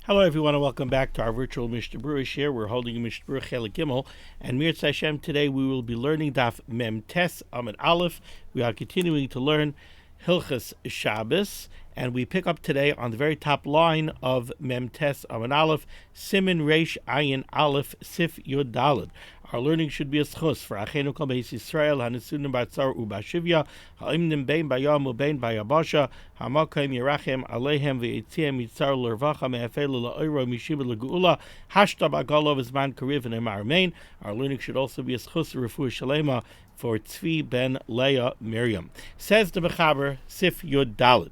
Hello everyone and welcome back to our virtual Mishnah Berurah share. We're holding a Mishnah Berurah Chelik Gimel, and Mirz Hashem today we will be learning Daf Mem Tes Amud Aleph. We are continuing to learn Hilchas Shabbos, and we pick up today on the very top line of Mem Tes Amud Aleph, Siman Reish Ayin Aleph Sif Yud Daled. Our learning should be a schus for Achenu Kol Beis Yisrael Hanesunim Batzar Ubashivya Ha'imnim Bein Bayam Ubein Bayabasha Hamakim Yerachem Alehem Ve'etziam Yitzar L'Rvacha Me'afelu La'oiro Mishiba L'Geula Hashta B'Galov Zman Kariv and Emarmein. Our learning should also be a schus Refuah Shalema for Tzvi ben Leah Miriam. Says the Mechaber Sif Yud Dalet.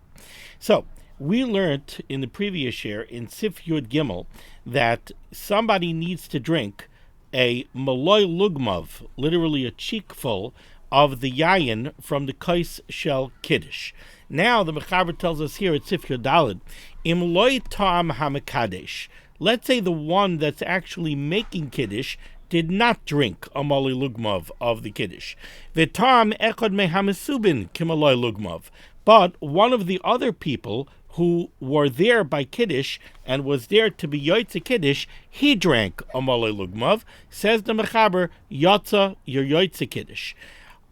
So we learned in the previous year in Sif Yud Gimel that somebody needs to drink a maloi lugmav, literally a cheekful, of the yayin from the kais shel kiddush. Now the Mechaber tells us here at Sif Yud Daled, im loy tam hamekadesh. Let's say the one that's actually making kiddush did not drink a maloi lugmav of the kiddush. V'tam echad mehamesubin kimaloi lugmav. But one of the other people who were there by Kiddush and was there to be Yoitze Kiddush, he drank a Malei Lugmav. Says the Mechaber, Yotza, your Yoitze Kiddush.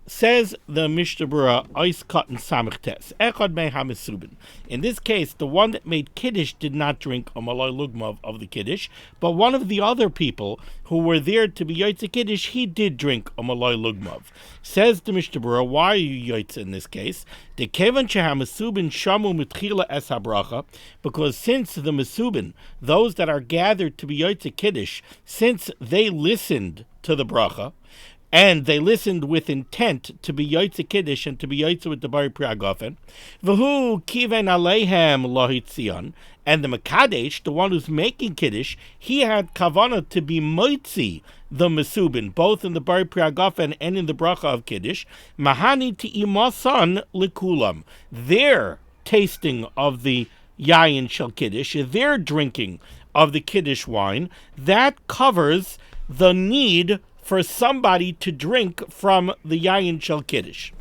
Says the Mishnah Berurah, Ois Katan Samech Tes, Echad Mei HaMesubin. In this case, the one that made Kiddush did not drink a Malei Lugmav of the Kiddush, but one of the other people who were there to be Yoitze Kiddush, he did drink a Malei Lugmav. Says the Mishnah Berurah, why are you Yoitze in this case? De Kevan Shehamesubin Shamu Mitchila Es HaBracha, because since the Mesubin, those that are gathered to be Yoitze Kiddush, since they listened to the bracha, and they listened with intent to be Yoitze Kiddush and to be Yoitze with the Bari Priagofen. V'hu kiven aleihem lohitzion. And the Mekadesh, the one who's making Kiddush, he had kavanah to be Moitzi, the Mesubin, both in the Bari Priagofen and in the Bracha of Kiddush. Mahani ti'imasan likulam. Their tasting of the Yayin Shel Kiddush, their drinking of the Kiddush wine, that covers the need for somebody to drink from the Yayin Shel Kiddush.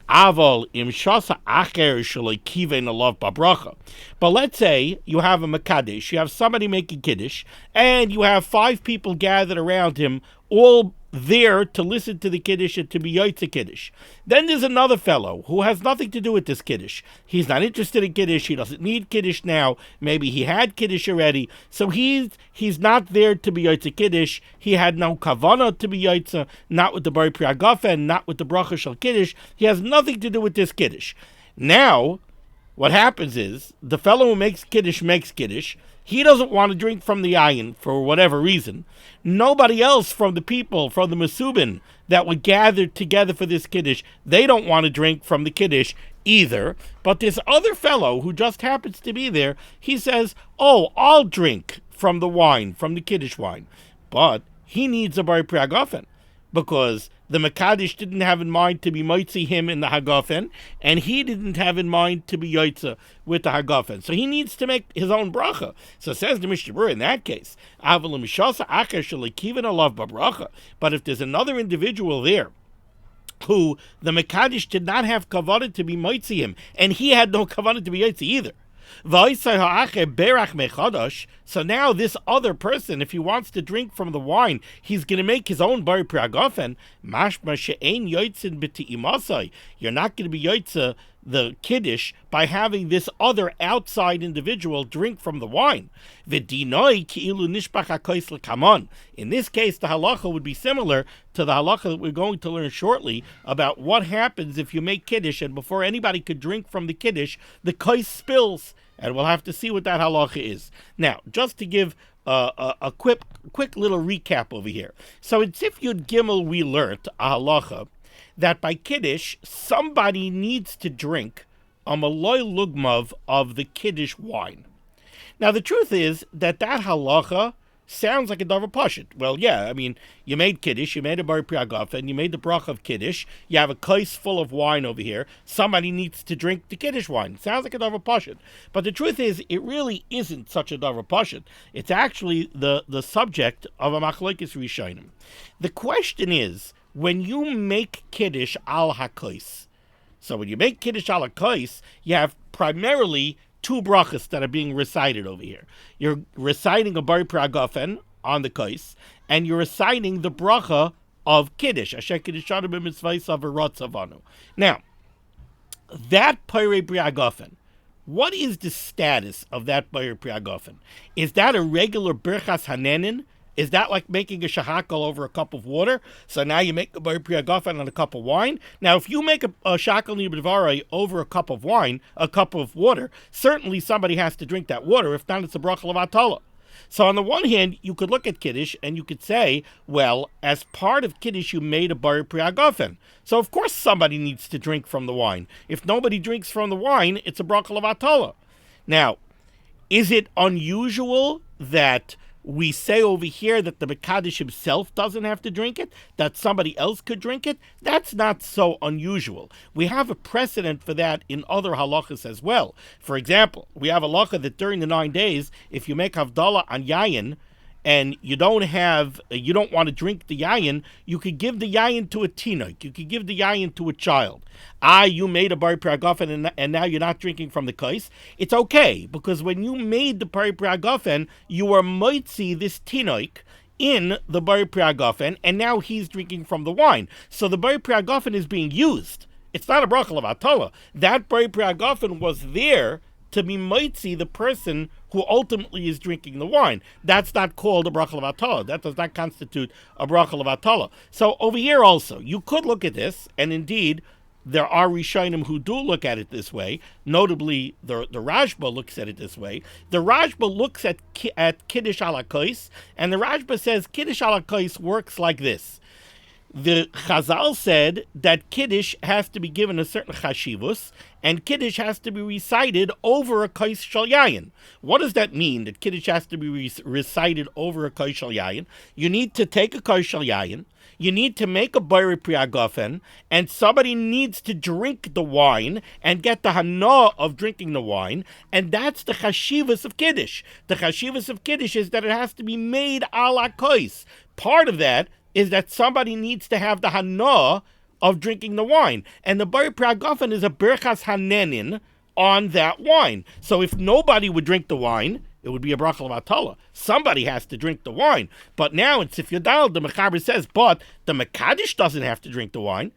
Aval im shasa acher shaloi kiven alav babracha. But let's say you have a Mekadesh, you have somebody making Kiddush, and you have 5 people gathered around him, all there to listen to the Kiddush and to be Yoitze Kiddush. Then there's another fellow who has nothing to do with this Kiddush. He's not interested in Kiddush, he doesn't need Kiddush now, maybe he had Kiddush already, so he's not there to be Yoitze Kiddush, he had no kavanah to be Yoitze, not with the Bari Priagofen, not with the Bracha Shel Kiddush, he has nothing to do with this Kiddush. Now, what happens is, the fellow who makes Kiddush, he doesn't want to drink from the Yayin for whatever reason. Nobody else from the people, from the Mesubin, that were gathered together for this Kiddush, they don't want to drink from the Kiddush either. But this other fellow who just happens to be there, he says, oh, I'll drink from the wine, from the Kiddush wine. But he needs a Bari Priagofen, because the Mekadesh didn't have in mind to be Moitzi him in the Hagafen, and he didn't have in mind to be Yoitze with the Hagafen. So he needs to make his own bracha. So says the Mishnah Berurah in that case, but if there's another individual there who the Mekadesh did not have kavanah to be Moitzi him, and he had no kavanah to be Yoitze either, so now this other person, if he wants to drink from the wine, he's going to make his own Bari Priagofen. You're not going to be Yoitze the Kiddush by having this other outside individual drink from the wine. In this case, the halacha would be similar to the halacha that we're going to learn shortly about what happens if you make Kiddush and before anybody could drink from the Kiddush, the kais spills. And we'll have to see what that halacha is. Now, just to give a quick little recap over here. So in Sif Yud Gimel, we learnt a halacha that by Kiddush, somebody needs to drink a maloi lugmav of the Kiddush wine. Now, the truth is that halacha sounds like a davar pashut. Well, yeah, I mean, you made Kiddush, you made a Bari Priagofen, you made the bracha of Kiddush, you have a kais full of wine over here, somebody needs to drink the Kiddush wine. Sounds like a davar pashut. But the truth is, it really isn't such a davar pashut. It's actually the subject of a machlokes rishonim. The question is, when you make Kiddush al hakais, so when you make Kiddush al hakais, you have primarily two brachas that are being recited over here. You're reciting a Bari Priagofen on the kais, and you're reciting the bracha of Kiddush. Asher Kiddushaну b'mitzvaysav v'rotzavanu. Now, that Bari Priagofen, what is the status of that Bari Priagofen? Is that a regular Birchas Hanenin? Is that like making a shahakal over a cup of water? So now you make a Bari Priagofen on a cup of wine? Now, if you make a shakal nibudvarei over a cup of wine, a cup of water, certainly somebody has to drink that water. If not, it's a bracha of HaTorah. So on the one hand, you could look at Kiddush and you could say, well, as part of Kiddush, you made a Bari Priagofen. So of course somebody needs to drink from the wine. If nobody drinks from the wine, it's a bracha of HaTorah. Now, is it unusual that we say over here that the Mekadosh himself doesn't have to drink it, that somebody else could drink it? That's not so unusual. We have a precedent for that in other halachas as well. For example, we have a halacha that during the 9 days, if you make havdalah on yayin, and you don't want to drink the yayin, you could give the yayin to a tinoik. You could give the yayin to a child. You made a Bari Priagofen and now you're not drinking from the kais. It's okay, because when you made the Bari Priagofen, you were moitzi this tinoik in the Bari Priagofen, and now he's drinking from the wine. So the Bari Priagofen is being used. It's not a bracha of HaTorah. That Bari Priagofen was there to be moitzi the person who ultimately is drinking the wine. That's not called a bracha of HaTorah. That does not constitute a bracha of HaTorah. So over here also, you could look at this, and indeed, there are Rishonim who do look at it this way. Notably, the Rashba looks at it this way. The Rashba looks at Kiddush ala Kos, and the Rashba says Kiddush ala Kos works like this. The Chazal said that Kiddush has to be given a certain chashivus, and Kiddush has to be recited over a kais shel yayin. What does that mean, that Kiddush has to be recited over a kais shel yayin? You need to take a kais shel yayin, you need to make a Bari Priagofen, and somebody needs to drink the wine and get the hana of drinking the wine, and that's the chashivus of Kiddush. The chashivus of Kiddush is that it has to be made a la kais. Part of that is that somebody needs to have the hana of drinking the wine. And the Bari Priagofen is a Birchas Hanenin on that wine. So if nobody would drink the wine, it would be a bracha of HaTorah. Somebody has to drink the wine. But now in Sif Yodal, the Mechaber says, but the Mekadosh doesn't have to drink the wine.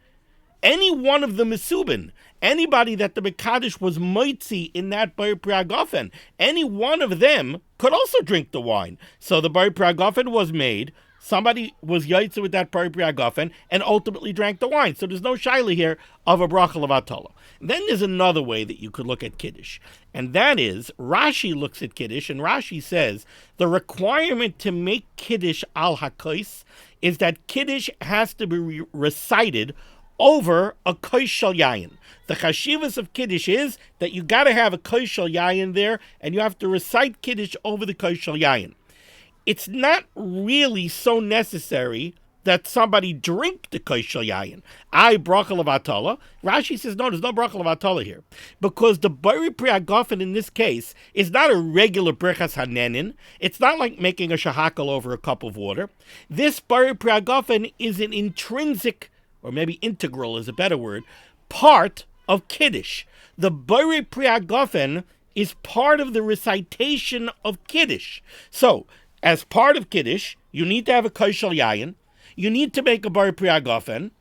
Any one of the Mesubin, anybody that the Mekadosh was moitzi in that Bari Priagofen, any one of them could also drink the wine. So the Bari Priagofen was made, somebody was yaitze with that Bari Priagofen and ultimately drank the wine. So there's no shaila here of a bracha of HaTorah. Then there's another way that you could look at Kiddush, and that is Rashi looks at Kiddush, and Rashi says the requirement to make Kiddush al hakos is that Kiddush has to be recited over a kos shel yayin. The chashivas of Kiddush is that you got to have a kos shel yayin there, and you have to recite Kiddush over the kos shel yayin. It's not really so necessary that somebody drink the kos shel yayin. Bracha of HaTorah. Rashi says, no, there's no bracha of HaTorah here. Because the Bari Priagofen in this case is not a regular Birchas Hanenin. It's not like making a shahakal over a cup of water. This Bari Priagofen is an intrinsic, or maybe integral is a better word, part of Kiddush. The Bari Priagofen is part of the recitation of Kiddush. So, as part of Kiddush, you need to have a kos shel yayin. You need to make a Bari Priagofen.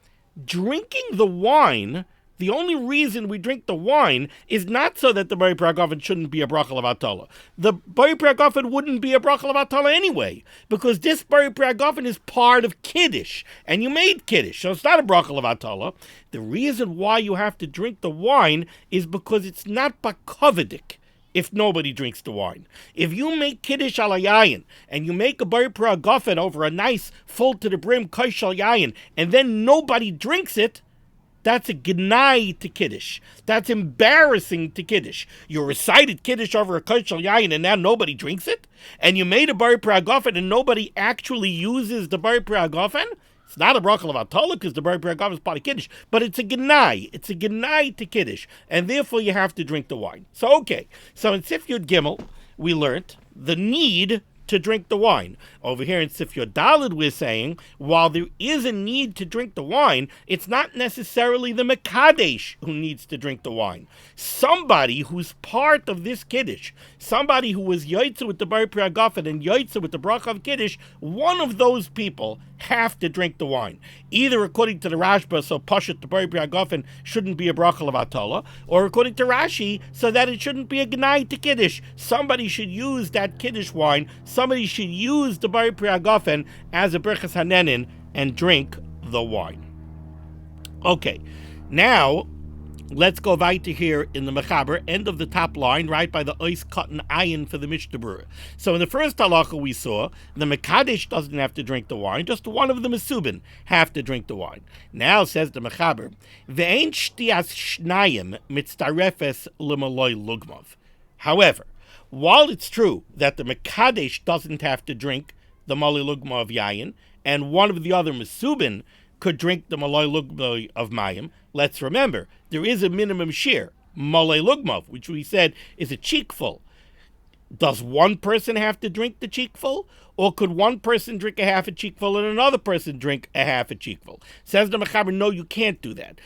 Drinking the wine, the only reason we drink the wine is not so that the Bari Priagofen shouldn't be a bracha of HaTorah. The Bari Priagofen wouldn't be a bracha of HaTorah anyway, because this Bari Priagofen is part of Kiddush, and you made Kiddush, so it's not a bracha of HaTorah. The reason why you have to drink the wine is because it's not bakovedik if nobody drinks the wine. If you make Kiddush ala yayin, and you make a Bari Priagofen over a nice, full-to-the-brim kos shel yayin, and then nobody drinks it, that's a gnai to Kiddush. That's embarrassing to Kiddush. You recited Kiddush over a kos shel yayin, and now nobody drinks it? And you made a Bari Priagofen, and nobody actually uses the Bari Priagofen? It's not a bracha of HaTorah because the Bari Priagofen is part of Kiddush, but it's a gnai. It's a gnai to Kiddush, and therefore you have to drink the wine. So, okay. So in Sif Yud Gimel, we learned the need to drink the wine. Over here in Sif Yodalid, we're saying, while there is a need to drink the wine, it's not necessarily the Mekadesh who needs to drink the wine. Somebody who's part of this Kiddush, somebody who was Yoitza with the Bar Priagafen and Yoitza with the Bracha of Kiddush, one of those people have to drink the wine. Either according to the Rashba, so Pashat the Bar Priagafen shouldn't be a Bracha of HaTorah, or according to Rashi, so that it shouldn't be a Gnai to Kiddush. Somebody should use that Kiddush wine, somebody should use the Bar Priagafen as a Berchas Hanenin and drink the wine. Okay, now let's go weiter here in the Mechaber, end of the top line, right by the Ois Cotton Ayin for the Mishnah Berurah. So in the first halacha we saw, the Mekadesh doesn't have to drink the wine, just one of the Mesubin have to drink the wine. Now says the Mechaber, Ve'ein shtias shnayim mitztarefes l'maloi lugmav. However, while it's true that the Mekadesh doesn't have to drink the Maloi Lugma of Yayin, and one of the other Mesubin could drink the Maloi Lugma of Mayim, let's remember, there is a minimum share, Maloi Lugma, which we said is a cheekful. Does one person have to drink the cheekful? Or could one person drink a half a cheekful and another person drink a half a cheekful? Says the Mechaber, no, you can't do that.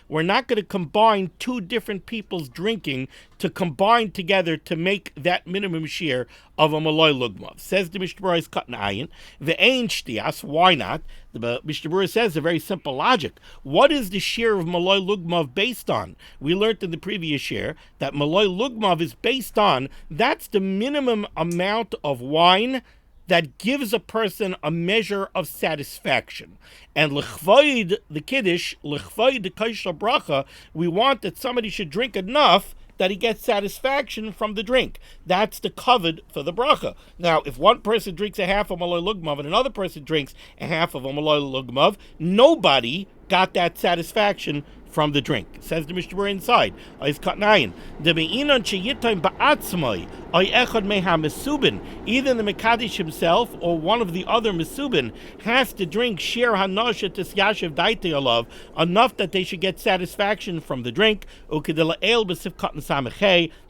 We're not going to combine two different people's drinking to combine together to make that minimum share of a maloi lugmav. Says the Mishnah Berurah is cutting ayin. The ein shtias, why not? The Mishnah Berurah says a very simple logic. What is the share of maloi lugmav based on? We learned in the previous share that maloi lugmav is based on, that's the minimum amount of wine that gives a person a measure of satisfaction. And l'chvoid the kiddush, l'chvoid the kaisha bracha, we want that somebody should drink enough that he gets satisfaction from the drink. That's the covered for the bracha. Now, if one person drinks a half of maloi lugmav and another person drinks a half of a maloi lugmav, nobody got that satisfaction from the drink. Says the Mishnah Berurah inside. Either the Mekadesh himself or one of the other Mesubin has to drink shir hanosha tisyashiv daite alav, enough that they should get satisfaction from the drink.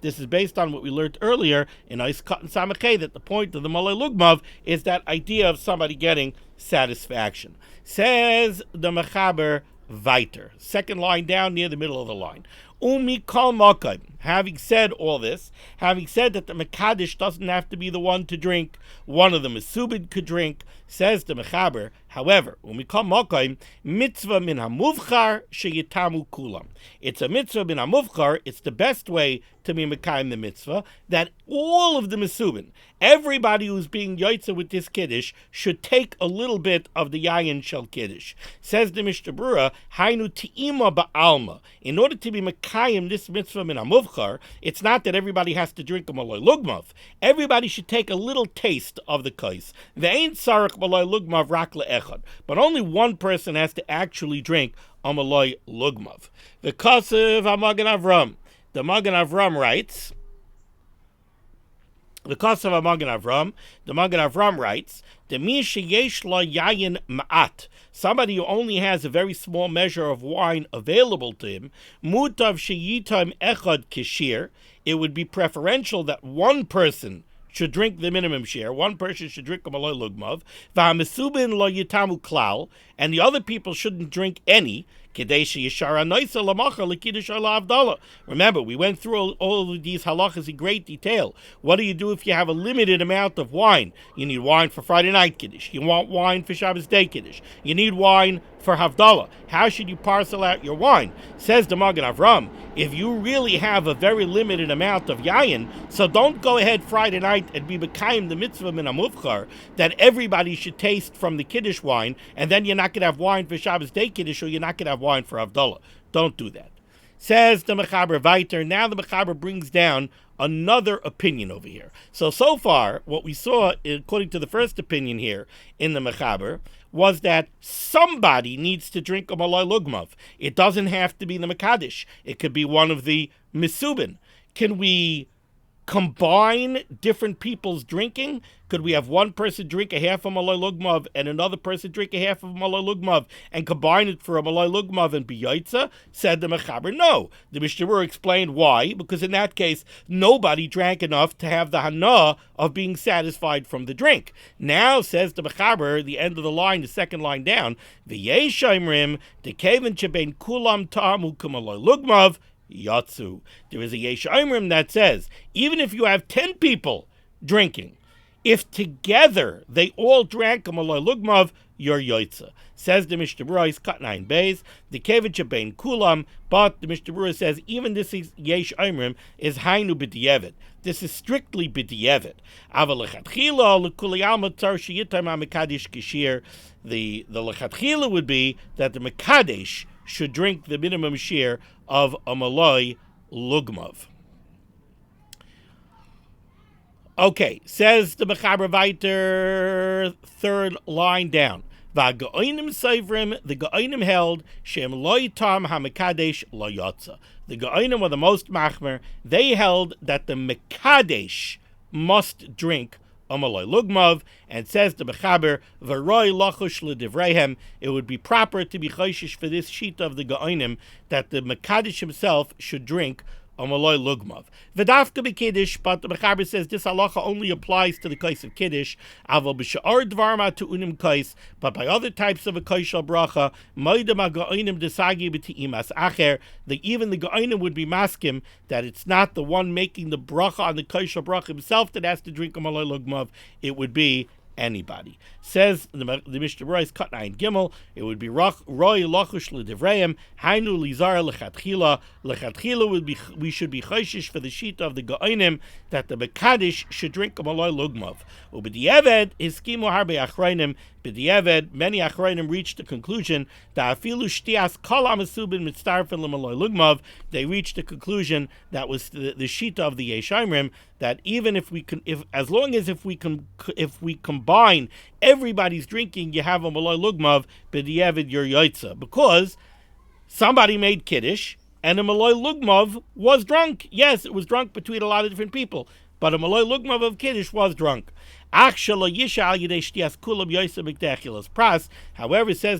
This is based on what we learned earlier in Ois Cotton Samachay, that the point of the Maloi Lugmav is that idea of somebody getting satisfaction. Says the Mechaber weiter. Second line down near the middle of the line. Umi kol makom. Having said all this, having said that the Mekadesh doesn't have to be the one to drink, one of the Mesubid could drink, says the Mechaber, however, umi kol makom, mitzvah min hamuvchar sheyitamu kulam. It's a mitzvah min hamuvchar, it's the best way to be mekayim the mitzvah, that all of the Mesubin, everybody who's being yoitza with this Kiddush, should take a little bit of the yayin shel Kiddush. Says the Mishnah Berurah, hainu ti'ima ba'alma. In order to be mekayim this mitzvah min hamuvchar, it's not that everybody has to drink a maloi lugmav. Everybody should take a little taste of the kais. Ve'ein sarach maloi lugmav rak le'echad. But only one person has to actually drink a maloi lugmav. The kasev ha'magen Avram. The Magen Avram writes, the Kasav Magen Avram, the Magen Avram writes, Demi sheyesh la yayin ma'at, somebody who only has a very small measure of wine available to him, mutav sheyitam echad kishir, it would be preferential that one person should drink the minimum share, one person should drink a maloi lugmav, v'hamesubin lo yitamu klal, and the other people shouldn't drink any. Remember, we went through all of these halachas in great detail. What do you do if you have a limited amount of wine? You need wine for Friday night Kiddush. You want wine for Shabbos day Kiddush. You need wine for Havdalah. How should you parcel out your wine? Says the Magen Avram, if you really have a very limited amount of yayin, so don't go ahead Friday night and be mekayim the mitzvah min hamuvchar, that everybody should taste from the Kiddush wine, and then you're not going to have wine for Shabbos day Kiddush, or you're not going to have wine for Havdalah. Don't do that. Says the Mechaber weiter. Now the Mechaber brings down another opinion over here. So far, what we saw, according to the first opinion here in the Mechaber, was that somebody needs to drink a maloi lugmav. It doesn't have to be the Mekadesh. It could be one of the Mesubin. Can we combine different people's drinking? Could we have one person drink a half of malay lugmav and another person drink a half of malay lugmav and combine it for a malay lugmav and be yaitza? Said the Mechaber, no. The Mishnah Berurah explained why, because in that case, nobody drank enough to have the hana of being satisfied from the drink. Now, says the Mechaber, the end of the line, the second line down, v'yesh imrim dekeven shebein kulam ta'amu k'malay lugmav yatsu. There is a yesh imrim that says, even if you have 10 people drinking, if together they all drank a malay lugmav, you're yoitza. Says the Mishnah Berurah, is cut 9 bays, the kevet shebein kulam, but the Mishnah Berurah says even this is yesh imrim is hainu b'di'evet. This is strictly b'di'evet. Aval lechatchila l'kuli alma tzar sheyitam ha'mekadesh kishir. The lechatchila would be that the mekadesh should drink the minimum share of a malay lugmav. Okay, says the Mechaber weiter, third line down. V'ha'ga'onim seivrim, the ga'onim held, shem lo yitam ha'mekadesh lo yotza. The ga'onim were the most machmer. They held that the mekadesh must drink a malay lugmav, and says the Mechaber, v'roi lachush l'divreihem, it would be proper to be choishish for this sheet of the ga'onim that the mekadesh himself should drink a malay lugmav. V'dafka b'kiddush, but the Mechaber says this halacha only applies to the kais of kiddush. Aval b'sha'ar dvarma to unim kais, but by other types of a kais shal bracha, moidem ha'ga'onim desagi b'ti'imas acher, that even the ga'onim would be maskim that it's not the one making the bracha on the kais shal bracha himself that has to drink a malay lugmav. It would be anybody. Says the Mishnah Berurah is cut 9 gimel. It would be roy lachush l'divreim hainu lizar lechatchila. Lechatchila would be we should be choishish for the sheet of the ga'onim that the mekadesh should drink a malay lugmav. Ubedi'eved hiskimu harbe achrayim. B'di'eved, many achrayim reached the conclusion that afilu shtias kol hamasubin mitzarfen l'malay lugmav. They reached the conclusion that was the sheet of the yesh imrim, that even if we combine everybody's drinking, you have a malay lugmav, b'di'eved your yaitza, because somebody made kiddush and a malay lugmav was drunk. Yes, it was drunk between a lot of different people, but a malay lugmav of kiddush was drunk. However, says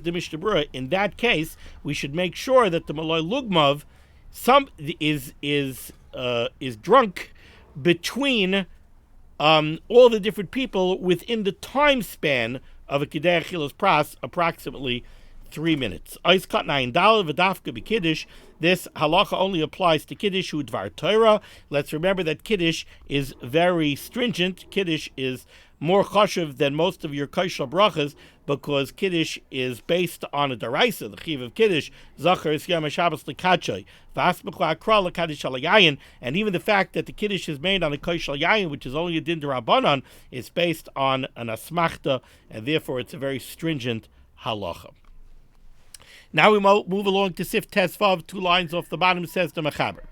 the Mishnah Berurah, in that case, we should make sure that the malay lugmav is drunk between all the different people within the time span of a kidei achilas pras, approximately 3 minutes. Ois kat 9 daled v'dafka b'kiddush. This halacha only applies to kiddush hu dvar Torah. Let's remember that kiddush is very stringent. Kiddush is more chashuv than most of your kaishal brachas, because kiddush is based on a daraisa, the chiv of kiddush, zachar is yom shabbos lekachay, v'asmechla akra lekadish al yayin, and even the fact that the kiddush is made on a kaishal yayin, which is only a din derabanan, is based on an asmachta, and therefore it's a very stringent halacha. Now we move along to Sif Tesvav, 2 lines off the bottom, says the Mechaber.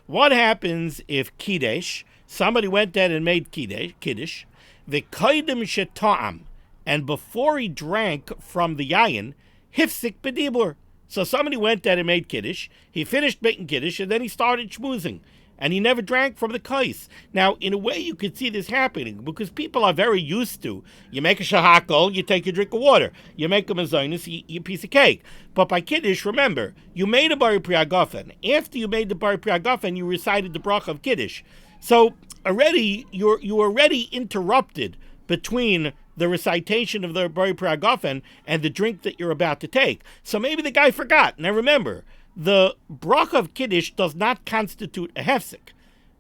What happens if kiddush, somebody went there and made kiddush, the koidim sheta'am, and before he drank from the yayin, hifsik bedibur. So somebody went there and made kiddush, he finished making kiddush, and then he started schmoozing, and he never drank from the kais. Now, in a way, you could see this happening, because people are very used to, you make a shahakol, you take a drink of water. You make a mazonis, you eat a piece of cake. But by kiddush, remember, you made a bari priyagofen. After you made the bari priyagofen, you recited the bracha of kiddush. So already, you already interrupted between the recitation of the bari priyagofen and the drink that you're about to take. So maybe the guy forgot. Now remember, the bracha of kiddush does not constitute a hefsek,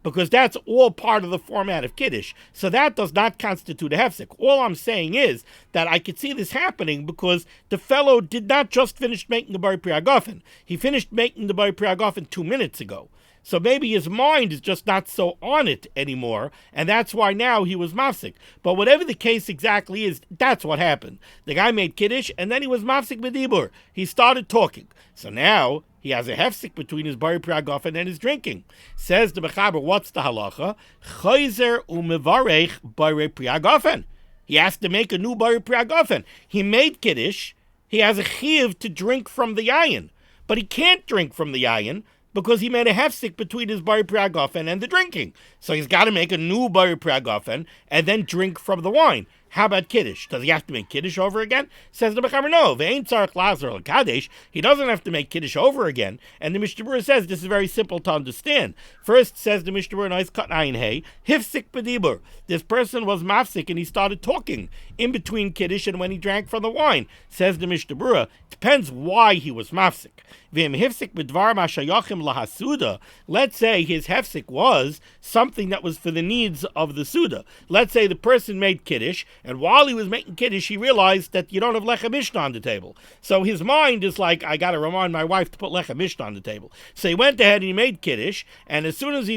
because that's all part of the format of kiddush. So that does not constitute a hefsek. All I'm saying is that I could see this happening because the fellow did not just finish making the bari priyagofen. He finished making the bari priyagofen 2 minutes ago. So maybe his mind is just not so on it anymore, and that's why now he was mafsik. But whatever the case exactly is, that's what happened. The guy made kiddush, and then he was mafsik b'dibur. He started talking. So now he has a hefsik between his bari priyagofen and his drinking. Says the Mechaber, what's the halacha? Chayzer umevarech bari priyagofen. He has to make a new bari priyagofen. He made kiddush. He has a chiv to drink from the yayin, but he can't drink from the yayin because he made a hefsek between his bari priagofen and the drinking. So he's got to make a new bari priagofen and then drink from the wine. How about Kiddush? Does he have to make Kiddush over again? Says the Mechaber, no. Ve'ein tzarich lazer l'kadesh. He doesn't have to make Kiddush over again. And the Mishnah Berurah says this is very simple to understand. First, says the Mishnah Berurah, nice cut ayin hey, hifsik b'dibur. This person was mafsik and he started talking in between Kiddush and when he drank from the wine. Says the Mishnah Berurah, depends why he was mafsik. V'im hifsik b'dvar mashayachim lahasuda. Let's say his hefsik was something that was for the needs of the suda. Let's say the person made Kiddush, and while he was making Kiddush, he realized that you don't have lechem mishnah on the table. So his mind is like, I got to remind my wife to put lechem mishnah on the table. So he went ahead and he made Kiddush, and as soon as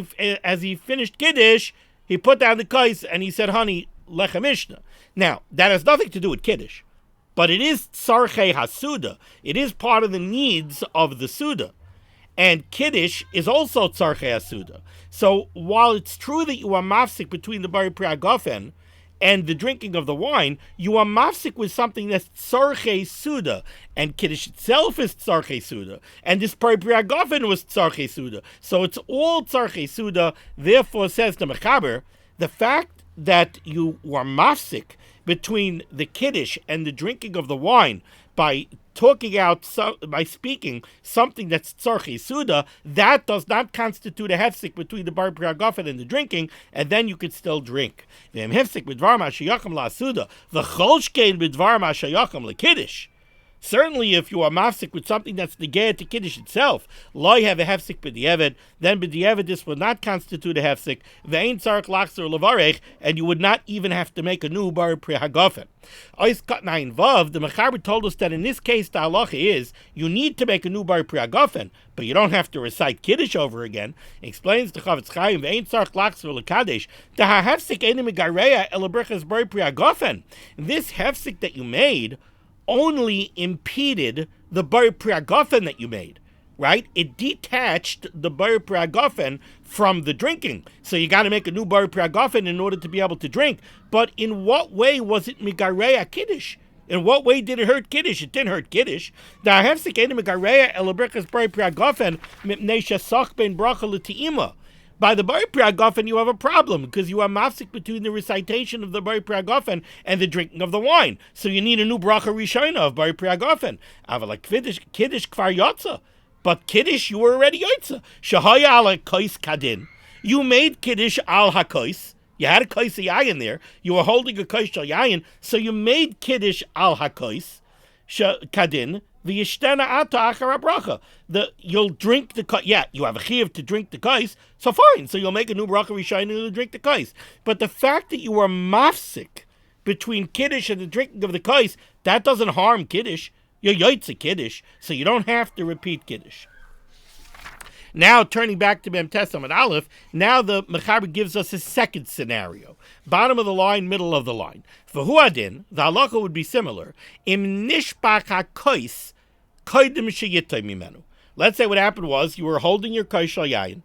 he finished Kiddush, he put down the kais and he said, honey, lechem mishnah. Now, that has nothing to do with Kiddush, but it is tzarchei hasuda. It is part of the needs of the suda. And Kiddush is also tzarchei hasuda. So while it's true that you are mafsik between the bari priagofen and the drinking of the wine, you are mafsik with something that's tzarchei suda, and Kiddush itself is tzarchei suda, and this bari priagofen was tzarchei suda. So it's all tzarchei suda. Therefore, says the Mechaber, the fact that you were mafsik between the Kiddush and the drinking of the wine by by speaking something that's tzarchei suda, that does not constitute a hefsek between the bar priagofen and the drinking, and then you could still drink. V'em hefsek b'dvar ma'ashayachim la'asuda, v'cholshkein b'dvar ma'ashayachim l'kiddush. Certainly, if you are mafsik with something that's negayah to Kiddush itself, loy have a hefsik b'di'evid, then b'di'evid this would not constitute a hefsik, ve'ein tzarich lachzer levarech, and you would not even have to make a new bar prihagofen. Ois kat nayin vav, the Mechaber told us that in this case the halacha is, you need to make a new bar prihagofen, but you don't have to recite Kiddush over again. Explains the Chavetz Chaim, ve'ein tzarich lachzer lekadesh, the ha-hefsik enim megareya elabrichas bar prihagofen. This hefsik that you made only impeded the bar priagofen that you made, right? It detached the bar priagofen from the drinking. So you got to make a new bar priagofen in order to be able to drink. But in what way was it migareya Kiddush? In what way did it hurt Kiddush? It didn't hurt Kiddush. The hafsik eni migareya elabrichas bar priagofen mipnei shesach ben bracha l'ti'ima. By the Bari Priagofen, you have a problem because you are mafsik between the recitation of the Bari Priagofen and the drinking of the wine. So you need a new bracha rishona of Bari Priagofen. Like Kiddush kvar yotza. But Kiddush, you were already yotza. Shahaya ala kois kadin. You made Kiddush al hakois. You had a kois yayin there. You were holding a kois shal yayin. So you made Kiddush al hakois kadin. V'yishtena ata achar bracha. You'll drink the kais. Yeah, you have a chiyuv to drink the kais, so fine. So you'll make a new bracha rishayna to drink the kais. But the fact that you are mafsik between Kiddush and the drinking of the kais, that doesn't harm Kiddush. You're yoytze Kiddush, so you don't have to repeat Kiddush. Now, turning back to Mem Tesam and Aleph, now the Mechaber gives us a second scenario. Bottom of the line, middle of the line. For Huadin, the halacha would be similar. Im nishbach ha-kois, koidim sheyitay mimenu. Let's say what happened was, you were holding your kois shal yayin,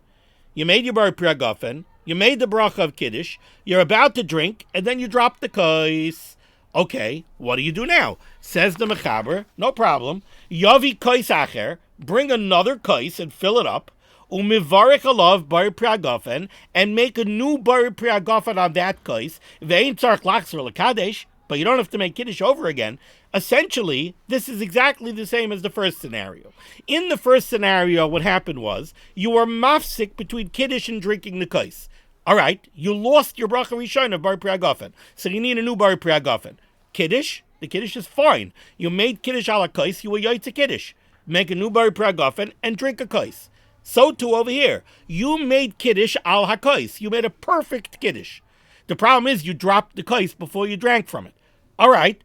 you made your bar priagofen, you made the bracha of Kiddush, you're about to drink, and then you drop the kois. Okay, what do you do now? Says the Mechaber, no problem. Yavi kois acher, bring another kois and fill it up. Umivarich alav bar priagofen, and make a new bar priagofen on that kois. Ve'ein tzarich lachzer lekadesh, but you don't have to make Kiddush over again. Essentially, this is exactly the same as the first scenario. In the first scenario, what happened was, you were mafsik between Kiddush and drinking the kois. All right, you lost your bracha rishon of bar priagofen, so you need a new bar priagofen. Kiddush, the Kiddush is fine. You made Kiddush ala kois, you were yoytze Kiddush. Make a new bar priagofen and drink a kois. So too over here, you made Kiddush al hakois. You made a perfect Kiddush. The problem is you dropped the kois before you drank from it. All right,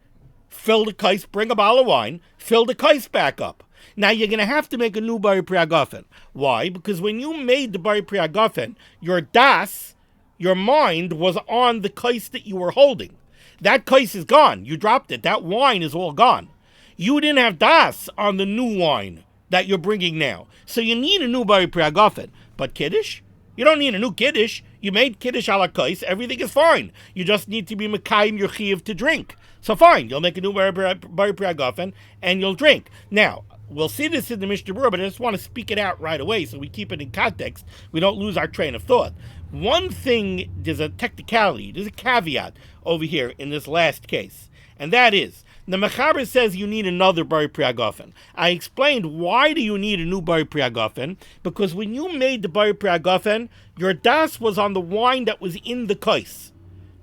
fill the kois, bring a bottle of wine, fill the kois back up. Now you're going to have to make a new bari priagofen. Why? Because when you made the bari priagofen, your mind was on the kois that you were holding. That kois is gone. You dropped it. That wine is all gone. You didn't have das on the new wine that you're bringing now. So you need a new bari priagofen. But Kiddush? You don't need a new Kiddush. You made Kiddush ala kois. Everything is fine. You just need to be mekayim your chiyuv to drink. So fine, you'll make a new bari priagofen and you'll drink. Now, we'll see this in the Mishnah Berurah, but I just want to speak it out right away so we keep it in context. We don't lose our train of thought. One thing, there's a technicality, there's a caveat over here in this last case, and that is, the Mechaber says you need another Bari Priagofen. I explained why do you need a new Bari Priagofen, because when you made the Bari Priagofen, your das was on the wine that was in the kais.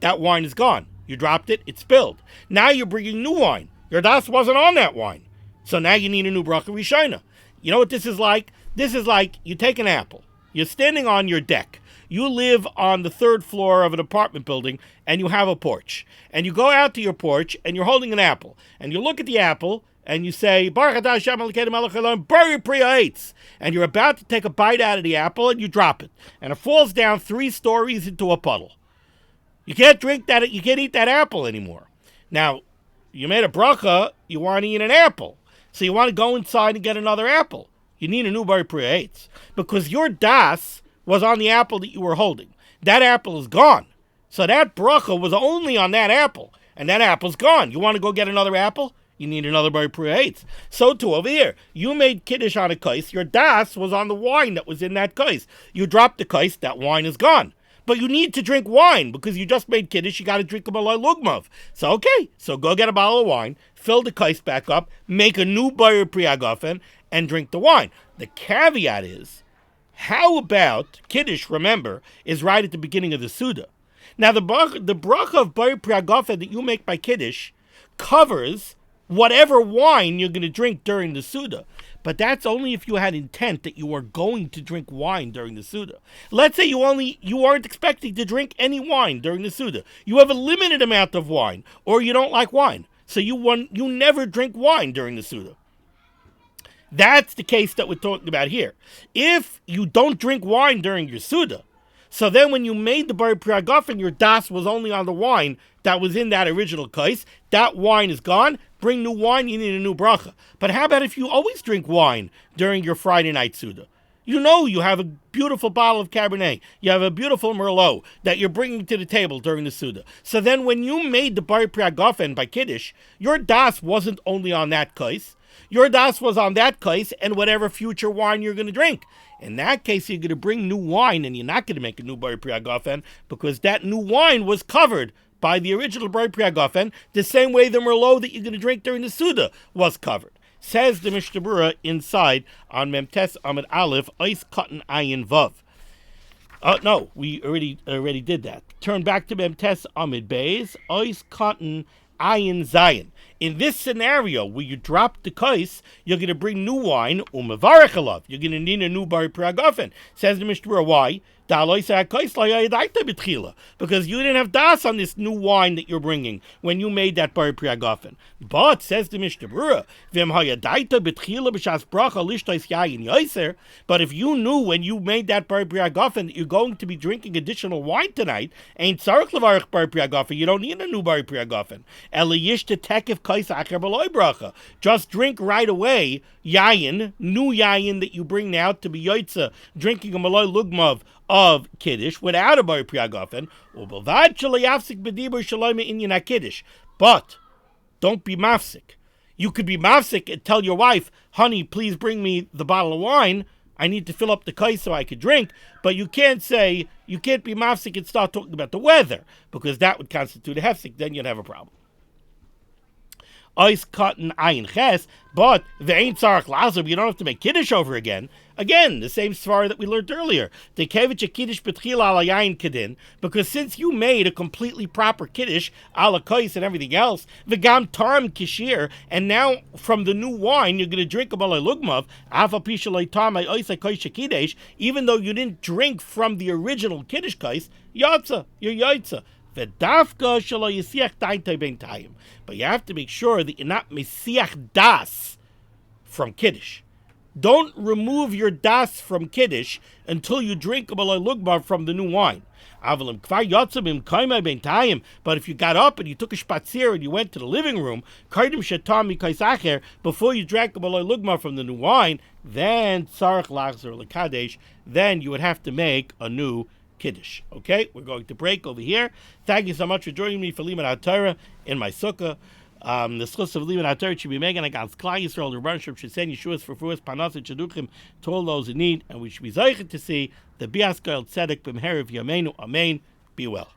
That wine is gone. You dropped it, it spilled. Now you're bringing new wine. Your das wasn't on that wine. So now you need a new bracha rishona. You know what this is like? This is like you take an apple. You're standing on your deck. You live on the 3rd floor of an apartment building and you have a porch. And you go out to your porch and you're holding an apple. And you look at the apple and you say, Baruch atah Hashem Elokeinu melech haolam, bari pri ha'etz. And you're about to take a bite out of the apple and you drop it. And it falls down 3 stories into a puddle. You can't drink that, you can't eat that apple anymore. Now, you made a bracha, you want to eat an apple. So you want to go inside and get another apple. You need a new bari pri ha'etz. Because your das was on the apple that you were holding. That apple is gone. So that bracha was only on that apple. And that apple's gone. You want to go get another apple? You need another bari pri ha'etz. So too over here. You made kiddush on a kais. Your das was on the wine that was in that kais. You dropped the kais, that wine is gone. But you need to drink wine because you just made kiddush. You got to drink a malay lugmav. So okay, so go get a bottle of wine, fill the kais back up, make a new bari priagofen, and drink the wine. The caveat is, how about kiddush? Remember, is right at the beginning of the suda. Now the bracha of bari priagofen that you make by kiddush covers whatever wine you're going to drink during the suda. But that's only if you had intent that you are going to drink wine during the suda. Let's say you aren't expecting to drink any wine during the suda. You have a limited amount of wine, or you don't like wine. So you never drink wine during the suda. That's the case that we're talking about here. If you don't drink wine during your suda, so then when you made the bari priagofen, your das was only on the wine that was in that original kais. That wine is gone. Bring new wine, you need a new bracha. But how about if you always drink wine during your Friday night suda? You know you have a beautiful bottle of Cabernet. You have a beautiful Merlot that you're bringing to the table during the suda. So then when you made the bari priagofen by kiddush, your das wasn't only on that kais. Your das was on that kais and whatever future wine you're going to drink. In that case, you're going to bring new wine and you're not going to make a new bari priagofen because that new wine was covered by the original bari priagofen, the same way the Merlot that you're going to drink during the suda was covered. Says the Mishnah Berurah inside on Memtes Amid Aleph, Ois Cotton Ayin Vav. No, we already did that. Turn back to Memtes Amid Beis, Ois Cotton Ayin Zayin. In this scenario, where you drop the kais, you're going to bring new wine, umevarech alav. You're going to need a new bari priagofen. Says the Mishnah Berurah, why? Because you didn't have das on this new wine that you're bringing when you made that bari priagofen. But, says the Mishnah Berurah, but if you knew when you made that bari priagofen that you're going to be drinking additional wine tonight, ain't tzarich levarich bari priagofen. You don't need a new bari priagofen. Just drink right away yayin, new yayin that you bring now to be yoitza, drinking a malay lugmav of kiddush without a bari priagofen. But don't be mafsik. You could be mafsik and tell your wife, honey, please bring me the bottle of wine. I need to fill up the kais so I could drink. But you can't be mafsik and start talking about the weather, because that would constitute a hefsik. Then you'd have a problem. Ice cotton ayin ches, but the ain't tzarich lazar. You don't have to make kiddush over again. Again, the same svara that we learned earlier. The kevich kiddush betchila ala yayin kedin, because since you made a completely proper kiddush ala kais and everything else, the gam taram kishir, and now from the new wine you're going to drink a malay lugmav afa pishalay tamay oisay kais kiddush, even though you didn't drink from the original kiddush kais, yatsa, you're yatsa. But you have to make sure that you're not mesiach das from kiddush. Don't remove your das from kiddush until you drink a malay lugmav from the new wine. But if you got up and you took a spatzir and you went to the living room, before you drank a malay lugmav from the new wine, then tzarich lachzor lekadesh, then you would have to make a new kiddush. Okay, we're going to break over here. Thank you so much for joining me for limud HaTorah in my sukkah. The schus of limud HaTorah should be making against Klal Yisrael. The Rebbeinu should send Yeshua's for panas and shaduchim to all those in need, and we should be zeicher to see the bias goel tzedek b'mherav yameinu. Amen. Be well.